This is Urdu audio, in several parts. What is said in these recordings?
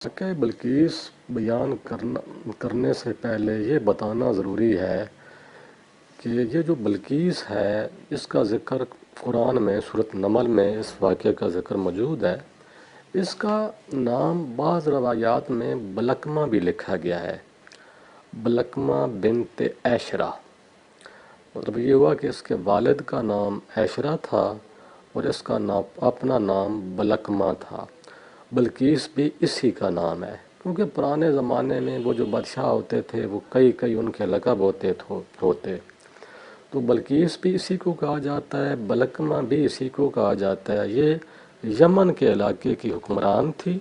واقعہ بلقیس بیان کرنے سے پہلے یہ بتانا ضروری ہے کہ یہ جو بلقیس ہے اس کا ذکر قرآن میں سورۃ نمل میں اس واقعے کا ذکر موجود ہے۔ اس کا نام بعض روایات میں بلقمہ بھی لکھا گیا ہے، بلقمہ بنت عشرہ۔ مطلب یہ ہوا کہ اس کے والد کا نام عشرہ تھا اور اس کا اپنا نام بلقمہ تھا۔ بلقیس بھی اسی کا نام ہے، کیونکہ پرانے زمانے میں وہ جو بادشاہ ہوتے تھے وہ کئی ان کے لقب ہوتے تو بلقیس بھی اسی کو کہا جاتا ہے، بلقمہ بھی اسی کو کہا جاتا ہے۔ یہ یمن کے علاقے کی حکمران تھی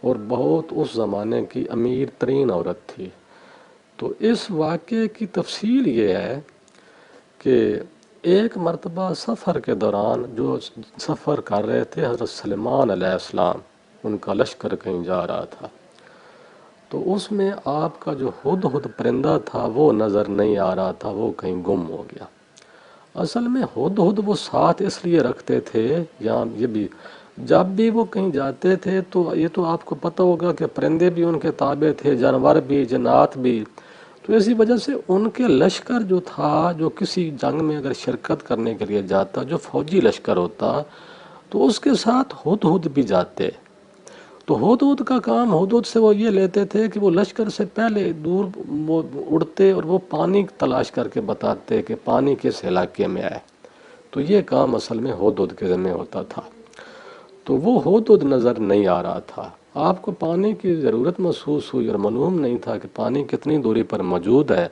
اور بہت اس زمانے کی امیر ترین عورت تھی۔ تو اس واقعے کی تفصیل یہ ہے کہ ایک مرتبہ سفر کے دوران جو سفر کر رہے تھے حضرت سلیمان علیہ السلام، ان کا لشکر کہیں جا رہا تھا، تو اس میں آپ کا جو ہدہد پرندہ تھا وہ نظر نہیں آ رہا تھا، وہ کہیں گم ہو گیا۔ اصل میں ہدہد وہ ساتھ اس لیے رکھتے تھے، یا یہ بھی جب بھی وہ کہیں جاتے تھے تو یہ تو آپ کو پتہ ہوگا کہ پرندے بھی ان کے تابع تھے، جانور بھی، جنات بھی، تو اسی وجہ سے ان کے لشکر جو تھا، جو کسی جنگ میں اگر شرکت کرنے کے لیے جاتا، جو فوجی لشکر ہوتا تو اس کے ساتھ ہدہد بھی جاتے۔ تو ہدہد کا کام، ہدہد سے وہ یہ لیتے تھے کہ وہ لشکر سے پہلے دور وہ اڑتے اور وہ پانی تلاش کر کے بتاتے کہ پانی کس علاقے میں ہے، تو یہ کام اصل میں ہدہد کے ذمہ ہوتا تھا۔ تو وہ ہدہد نظر نہیں آ رہا تھا، آپ کو پانی کی ضرورت محسوس ہوئی اور معلوم نہیں تھا کہ پانی کتنی دوری پر موجود ہے،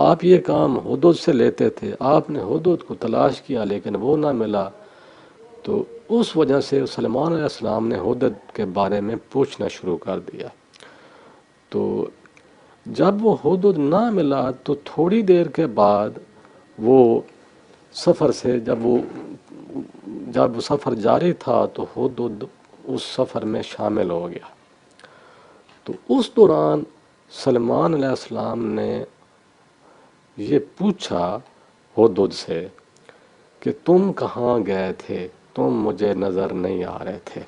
آپ یہ کام ہدہد سے لیتے تھے۔ آپ نے ہدہد کو تلاش کیا لیکن وہ نہ ملا، تو اس وجہ سے سلیمان علیہ السلام نے ہدہد کے بارے میں پوچھنا شروع کر دیا۔ تو جب وہ ہدہد نہ ملا تو تھوڑی دیر کے بعد وہ سفر سے جب سفر جاری تھا تو ہدہد اس سفر میں شامل ہو گیا۔ تو اس دوران سلیمان علیہ السلام نے یہ پوچھا ہدہد سے کہ تم کہاں گئے تھے، تم مجھے نظر نہیں آ رہے تھے،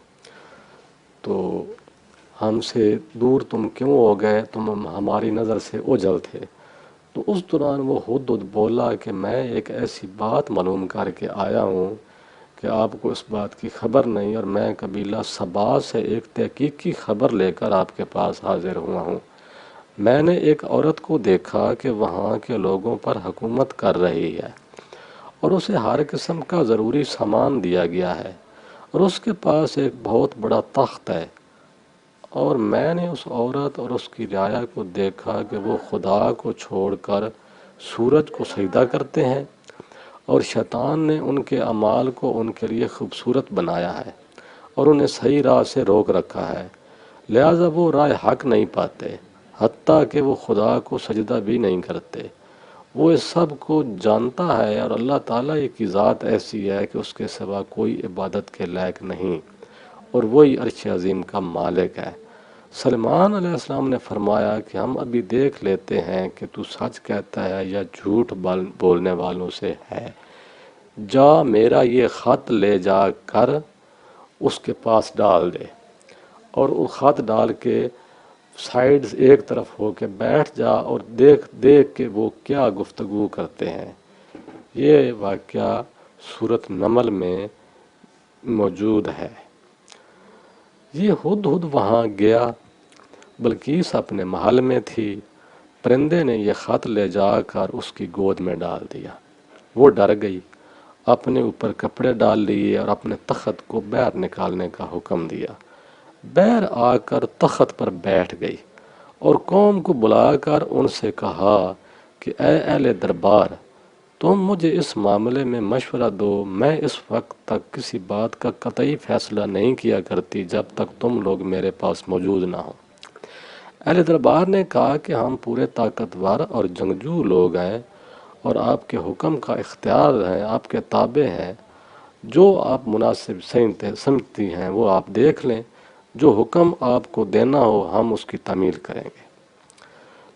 تو ہم سے دور تم کیوں ہو گئے، تم ہماری نظر سے اوجھل تھے۔ تو اس دوران وہ ہدہد بولا کہ میں ایک ایسی بات معلوم کر کے آیا ہوں کہ آپ کو اس بات کی خبر نہیں، اور میں قبیلہ سبا سے ایک تحقیقی خبر لے کر آپ کے پاس حاضر ہوا ہوں۔ میں نے ایک عورت کو دیکھا کہ وہاں کے لوگوں پر حکومت کر رہی ہے اور اسے ہر قسم کا ضروری سامان دیا گیا ہے، اور اس کے پاس ایک بہت بڑا تخت ہے، اور میں نے اس عورت اور اس کی رعایا کو دیکھا کہ وہ خدا کو چھوڑ کر سورج کو سجدہ کرتے ہیں، اور شیطان نے ان کے اعمال کو ان کے لیے خوبصورت بنایا ہے اور انہیں صحیح راہ سے روک رکھا ہے، لہٰذا وہ راہ حق نہیں پاتے، حتیٰ کہ وہ خدا کو سجدہ بھی نہیں کرتے۔ وہ اس سب کو جانتا ہے، اور اللہ تعالیٰ کی ذات ایسی ہے کہ اس کے سوا کوئی عبادت کے لائق نہیں، اور وہی عرش عظیم کا مالک ہے۔ سلیمان علیہ السلام نے فرمایا کہ ہم ابھی دیکھ لیتے ہیں کہ تو سچ کہتا ہے یا جھوٹ بولنے والوں سے ہے، جا میرا یہ خط لے جا کر اس کے پاس ڈال دے، اور وہ خط ڈال کے سائیڈ ایک طرف ہو کے بیٹھ جا اور دیکھ کہ وہ کیا گفتگو کرتے ہیں۔ یہ واقعہ سورۃ نمل میں موجود ہے۔ یہ ہدہد وہاں گیا، بلقیس اپنے محل میں تھی، پرندے نے یہ خط لے جا کر اس کی گود میں ڈال دیا، وہ ڈر گئی، اپنے اوپر کپڑے ڈال لیے اور اپنے تخت کو باہر نکالنے کا حکم دیا، باہر آ کر تخت پر بیٹھ گئی اور قوم کو بلا کر ان سے کہا کہ اے اہل دربار، تم مجھے اس معاملے میں مشورہ دو، میں اس وقت تک کسی بات کا قطعی فیصلہ نہیں کیا کرتی جب تک تم لوگ میرے پاس موجود نہ ہو۔ اہل دربار نے کہا کہ ہم پورے طاقتور اور جنگجو لوگ ہیں اور آپ کے حکم کا اختیار ہیں، آپ کے تابع ہیں، جو آپ مناسب سمجھتی ہیں وہ آپ دیکھ لیں، جو حکم آپ کو دینا ہو ہم اس کی تعمیل کریں گے۔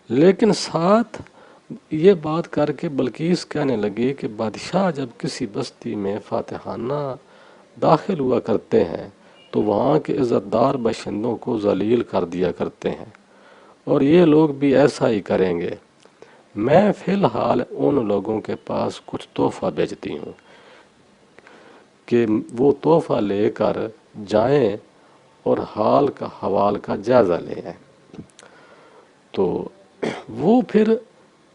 لیکن ساتھ یہ بات کر کے بلقیس کہنے لگی کہ بادشاہ جب کسی بستی میں فاتحانہ داخل ہوا کرتے ہیں تو وہاں کے عزت دار باشندوں کو ذلیل کر دیا کرتے ہیں، اور یہ لوگ بھی ایسا ہی کریں گے۔ میں فی الحال ان لوگوں کے پاس کچھ تحفہ بھیجتی ہوں کہ وہ تحفہ لے کر جائیں اور حال کا حوال کا جائزہ لے آئیں۔ تو وہ پھر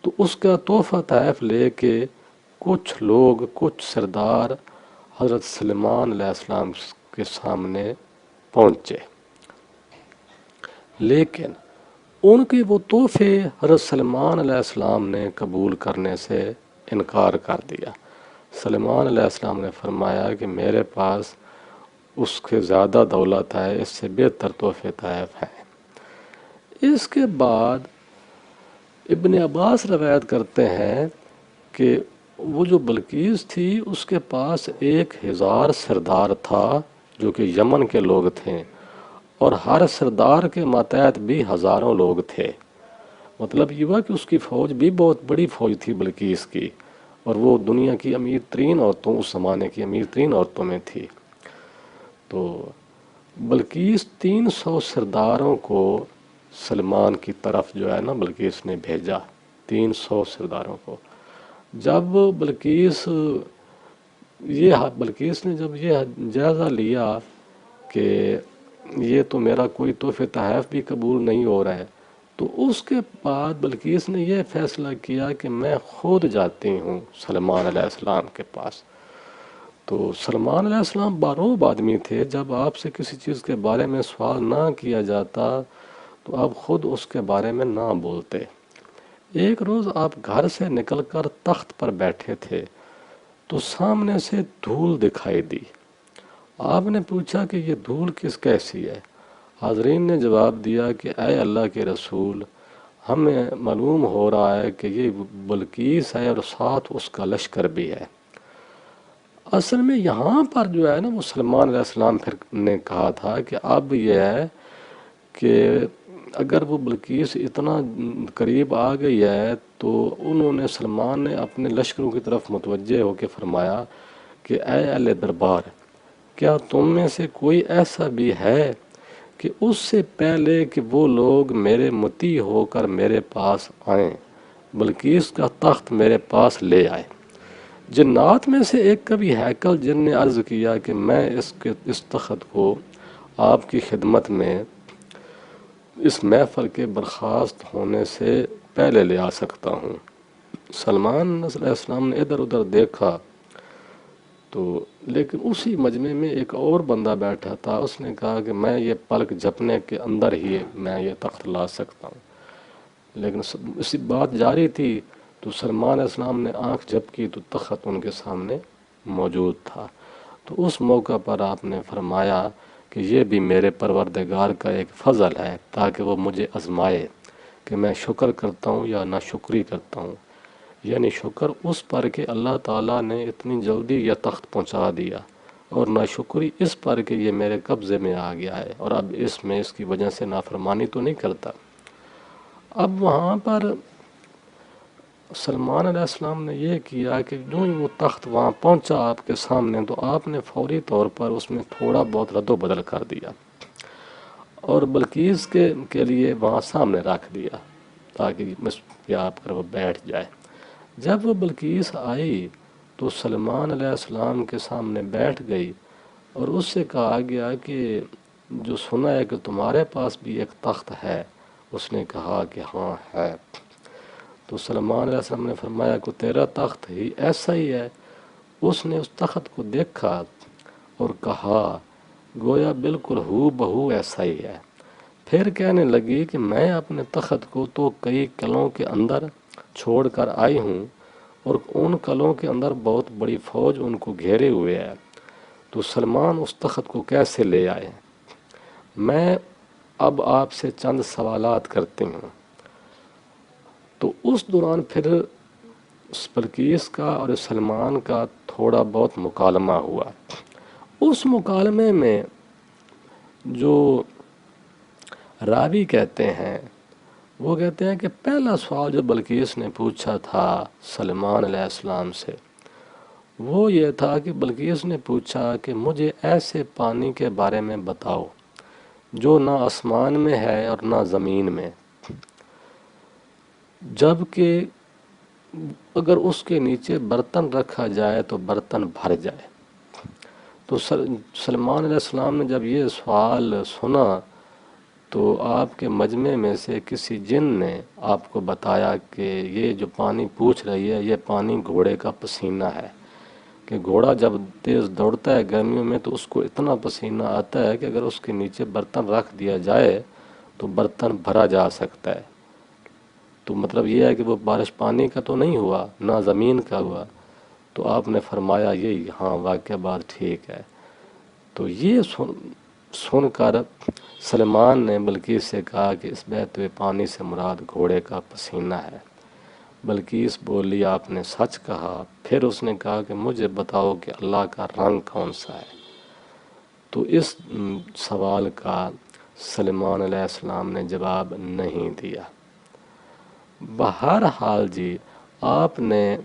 تو اس کا تحفہ طائف لے کے کچھ لوگ، کچھ سردار حضرت سلیمان علیہ السلام کے سامنے پہنچے، لیکن ان کے وہ تحفے حضرت سلیمان علیہ السلام نے قبول کرنے سے انکار کر دیا۔ سلیمان علیہ السلام نے فرمایا کہ میرے پاس اس کے زیادہ دولت ہے، اس سے بہتر تحفے طائف ہیں۔ اس کے بعد ابن عباس روایت کرتے ہیں کہ وہ جو بلقیس تھی اس کے پاس 1000 سردار تھا جو کہ یمن کے لوگ تھے، اور ہر سردار کے ماتحت بھی ہزاروں لوگ تھے۔ مطلب یہ ہوا کہ اس کی فوج بھی بہت بڑی فوج تھی بلقیس کی، اور وہ دنیا کی امیر ترین عورتوں، اس زمانے کی امیر ترین عورتوں میں تھی۔ تو بلقیس 300 سرداروں کو سلمان کی طرف جو ہے نا بلقیس نے بھیجا، 300 سرداروں کو۔ جب بلقیس نے جب یہ جائزہ لیا کہ یہ تو میرا کوئی تحفہ تحائف بھی قبول نہیں ہو رہا ہے، تو اس کے بعد بلقیس نے یہ فیصلہ کیا کہ میں خود جاتی ہوں سلمان علیہ السلام کے پاس۔ تو سلمان علیہ السلام باروب آدمی تھے، جب آپ سے کسی چیز کے بارے میں سوال نہ کیا جاتا تو آپ خود اس کے بارے میں نہ بولتے۔ ایک روز آپ گھر سے نکل کر تخت پر بیٹھے تھے تو سامنے سے دھول دکھائی دی۔ آپ نے پوچھا کہ یہ دھول کیسی ہے؟ حاضرین نے جواب دیا کہ اے اللہ کے رسول، ہمیں معلوم ہو رہا ہے کہ یہ بلقیس ہے اور ساتھ اس کا لشکر بھی ہے۔ اصل میں یہاں پر جو ہے نا وہ سلمان علیہ السلام پھر نے کہا تھا کہ اب یہ ہے کہ اگر وہ بلقیس اتنا قریب آ گئی ہے تو انہوں نے سلمان نے اپنے لشکروں کی طرف متوجہ ہو کے فرمایا کہ اے اہل دربار، کیا تم میں سے کوئی ایسا بھی ہے کہ اس سے پہلے کہ وہ لوگ میرے مطیع ہو کر میرے پاس آئیں بلقیس کا تخت میرے پاس لے آئے؟ جنات میں سے ایک کبھی ہیکل جن نے عرض کیا کہ میں اس تخت کو آپ کی خدمت میں اس محفل کے برخاست ہونے سے پہلے لے آ سکتا ہوں۔ سلمان علیہ السلام نے ادھر ادھر دیکھا تو لیکن اسی مجمع میں ایک اور بندہ بیٹھا تھا، اس نے کہا کہ میں یہ پلک جھپنے کے اندر ہی میں یہ تخت لا سکتا ہوں۔ لیکن اسی بات جاری تھی تو سلمان علیہ السلام نے آنکھ جھپکی تو تخت ان کے سامنے موجود تھا۔ تو اس موقع پر آپ نے فرمایا کہ یہ بھی میرے پروردگار کا ایک فضل ہے تاکہ وہ مجھے آزمائے کہ میں شکر کرتا ہوں یا ناشکری کرتا ہوں۔ یعنی شکر اس پر کہ اللہ تعالیٰ نے اتنی جلدی یہ تخت پہنچا دیا، اور ناشکری اس پر کہ یہ میرے قبضے میں آ گیا ہے اور اب اس کی وجہ سے نافرمانی تو نہیں کرتا۔ اب وہاں پر سلمان علیہ السلام نے یہ کیا کہ جو ہی وہ تخت وہاں پہنچا آپ کے سامنے تو آپ نے فوری طور پر اس میں تھوڑا بہت رد و بدل کر دیا اور بلقیس کے لیے وہاں سامنے رکھ دیا تاکہ آپ پر وہ بیٹھ جائے۔ جب وہ بلقیس آئی تو سلمان علیہ السلام کے سامنے بیٹھ گئی اور اس سے کہا گیا کہ جو سنا ہے کہ تمہارے پاس بھی ایک تخت ہے۔ اس نے کہا کہ ہاں ہے۔ تو سلمان علیہ السلام نے فرمایا کہ تیرا تخت ہی ایسا ہی ہے۔ اس نے اس تخت کو دیکھا اور کہا گویا بالکل ہو بہو ایسا ہی ہے۔ پھر کہنے لگی کہ میں اپنے تخت کو تو کئی قلعوں کے اندر چھوڑ کر آئی ہوں اور ان قلعوں کے اندر بہت بڑی فوج ان کو گھیرے ہوئے ہے، تو سلمان اس تخت کو کیسے لے آئے؟ میں اب آپ سے چند سوالات کرتی ہوں۔ تو اس دوران پھر بلقیس کا اور سلمان کا تھوڑا بہت مکالمہ ہوا۔ اس مکالمے میں جو راوی کہتے ہیں وہ کہتے ہیں کہ پہلا سوال جو بلقیس نے پوچھا تھا سلمان علیہ السلام سے وہ یہ تھا کہ بلقیس نے پوچھا کہ مجھے ایسے پانی کے بارے میں بتاؤ جو نہ آسمان میں ہے اور نہ زمین میں، جب کہ اگر اس کے نیچے برتن رکھا جائے تو برتن بھر جائے۔ تو سلمان علیہ السلام نے جب یہ سوال سنا تو آپ کے مجمع میں سے کسی جن نے آپ کو بتایا کہ یہ جو پانی پوچھ رہی ہے یہ پانی گھوڑے کا پسینہ ہے، کہ گھوڑا جب تیز دوڑتا ہے گرمیوں میں تو اس کو اتنا پسینہ آتا ہے کہ اگر اس کے نیچے برتن رکھ دیا جائے تو برتن بھرا جا سکتا ہے۔ تو مطلب یہ ہے کہ وہ بارش پانی کا تو نہیں ہوا، نہ زمین کا ہوا۔ تو آپ نے فرمایا یہ ہاں واقعہ بات ٹھیک ہے۔ تو یہ سن کر سلمان نے بلقیس سے کہا کہ اس بہتے ہوئے پانی سے مراد گھوڑے کا پسینہ ہے۔ بلقیس بولی آپ نے سچ کہا۔ پھر اس نے کہا کہ مجھے بتاؤ کہ اللہ کا رنگ کون سا ہے۔ تو اس سوال کا سلمان علیہ السلام نے جواب نہیں دیا۔ بہرحال جی آپ نے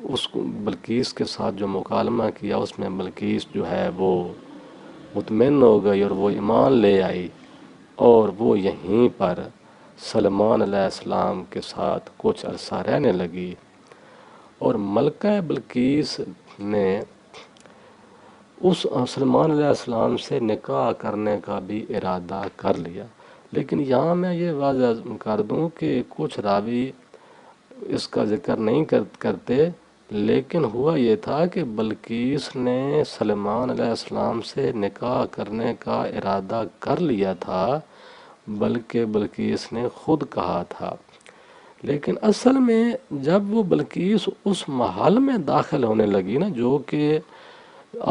اس کو بلقیس کے ساتھ جو مکالمہ کیا اس میں بلقیس جو ہے وہ مطمئن ہو گئی اور وہ ایمان لے آئی، اور وہ یہیں پر سلمان علیہ السلام کے ساتھ کچھ عرصہ رہنے لگی، اور ملکہ بلقیس نے اس سلمان علیہ السلام سے نکاح کرنے کا بھی ارادہ کر لیا۔ لیکن یہاں میں یہ واضح کر دوں کہ کچھ راوی اس کا ذکر نہیں کرتے، لیکن ہوا یہ تھا کہ بلقیس نے سلمان علیہ السلام سے نکاح کرنے کا ارادہ کر لیا تھا، بلکہ بلقیس نے خود کہا تھا۔ لیکن اصل میں جب وہ بلقیس اس محل میں داخل ہونے لگی نا، جو کہ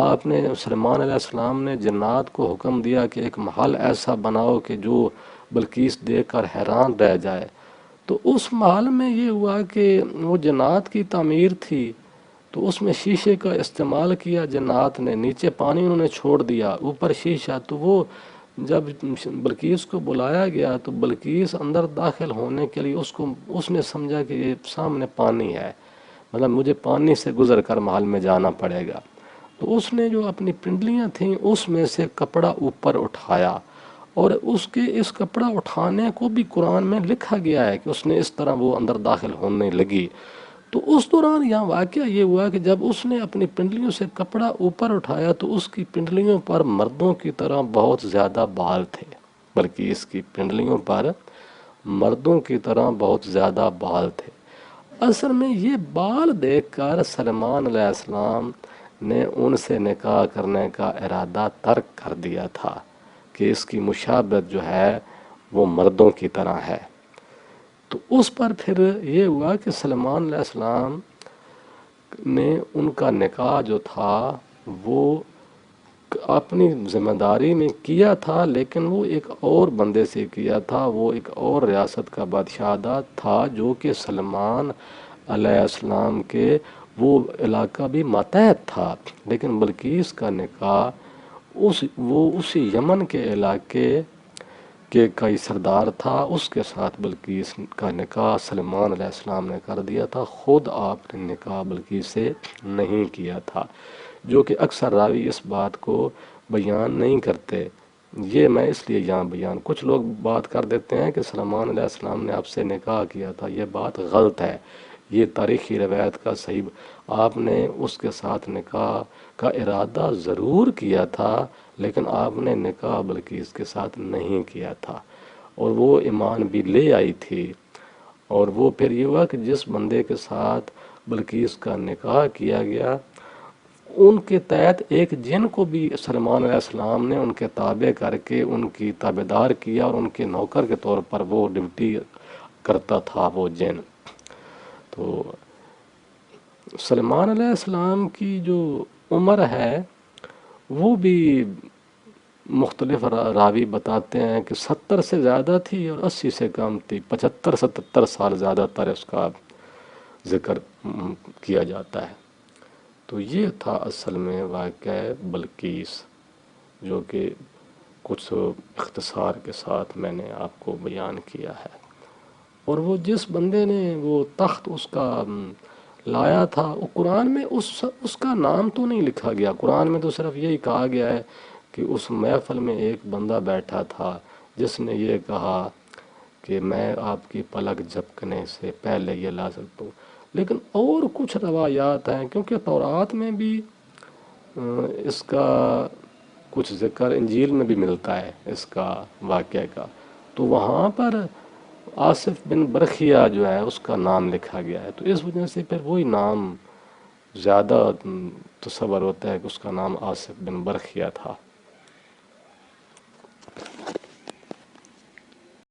آپ نے سلمان علیہ السلام نے جنات کو حکم دیا کہ ایک محل ایسا بناؤ کہ جو بلقیس دیکھ کر حیران رہ جائے، تو اس محل میں یہ ہوا کہ وہ جنات کی تعمیر تھی، تو اس میں شیشے کا استعمال کیا جنات نے، نیچے پانی انہوں نے چھوڑ دیا، اوپر شیشہ۔ تو وہ جب بلقیس کو بلایا گیا تو بلقیس اندر داخل ہونے کے لیے اس نے سمجھا کہ یہ سامنے پانی ہے، مطلب مجھے پانی سے گزر کر محل میں جانا پڑے گا۔ تو اس نے جو اپنی پنڈلیاں تھیں اس میں سے کپڑا اوپر اٹھایا، اور اس کپڑا اٹھانے کو بھی قرآن میں لکھا گیا ہے کہ اس نے اس طرح وہ اندر داخل ہونے لگی۔ تو اس دوران یہاں واقعہ یہ ہوا کہ جب اس نے اپنی پنڈلیوں سے کپڑا اوپر اٹھایا تو اس کی پنڈلیوں پر مردوں کی طرح بہت زیادہ بال تھے، بلکہ اس کی پنڈلیوں پر مردوں کی طرح بہت زیادہ بال تھے۔ اصل میں یہ بال دیکھ کر سلمان علیہ السلام نے ان سے نکاح کرنے کا ارادہ ترک کر دیا تھا کہ اس کی مشابہت جو ہے وہ مردوں کی طرح ہے۔ تو اس پر پھر یہ ہوا کہ سلمان علیہ السلام نے ان کا نکاح جو تھا وہ اپنی ذمہ داری میں کیا تھا، لیکن وہ ایک اور بندے سے کیا تھا، وہ ایک اور ریاست کا بادشاہ تھا جو کہ سلمان علیہ السلام کے وہ علاقہ بھی ماتحت تھا، لیکن بلقیس کا نکاح وہ اسی یمن کے علاقے کے کئی سردار تھا، اس کے ساتھ بلقیس کا نکاح سلمان علیہ السلام نے کر دیا تھا، خود آپ نے نکاح بلقیس سے نہیں کیا تھا، جو کہ اکثر راوی اس بات کو بیان نہیں کرتے۔ یہ میں اس لیے یہاں بیان، کچھ لوگ بات کر دیتے ہیں کہ سلمان علیہ السلام نے آپ سے نکاح کیا تھا، یہ بات غلط ہے، یہ تاریخی روایت کا صحیح، آپ نے اس کے ساتھ نکاح کا ارادہ ضرور کیا تھا، لیکن آپ نے نکاح بلقیس کے ساتھ نہیں کیا تھا، اور وہ ایمان بھی لے آئی تھی۔ اور وہ پھر یہ ہوا کہ جس بندے کے ساتھ بلقیس کا نکاح کیا گیا ان کے تحت ایک جن کو بھی سلمان علیہ السلام نے ان کے تابع کر کے ان کی تابعدار کیا، اور ان کے نوکر کے طور پر وہ ڈیوٹی کرتا تھا وہ جن۔ تو سلمان علیہ السلام کی جو عمر ہے وہ بھی مختلف راوی بتاتے ہیں کہ 70 سے زیادہ تھی اور 80 سے کم تھی، 75-77 سال زیادہ تر اس کا ذکر کیا جاتا ہے۔ تو یہ تھا اصل میں واقعہ بلقیس، جو کہ کچھ اختصار کے ساتھ میں نے آپ کو بیان کیا ہے۔ اور وہ جس بندے نے وہ تخت اس کا لایا تھا، وہ قرآن میں اس کا نام تو نہیں لکھا گیا، قرآن میں تو صرف یہی کہا گیا ہے کہ اس محفل میں ایک بندہ بیٹھا تھا جس نے یہ کہا کہ میں آپ کی پلک جھپکنے سے پہلے یہ لا سکتا ہوں۔ لیکن اور کچھ روایات ہیں، کیونکہ تورات میں بھی اس کا کچھ ذکر انجیل میں بھی ملتا ہے اس کا واقعہ کا، تو وہاں پر آصف بن برخیہ جو ہے اس کا نام لکھا گیا ہے، تو اس وجہ سے پھر وہی نام زیادہ تصور ہوتا ہے کہ اس کا نام آصف بن برخیہ تھا۔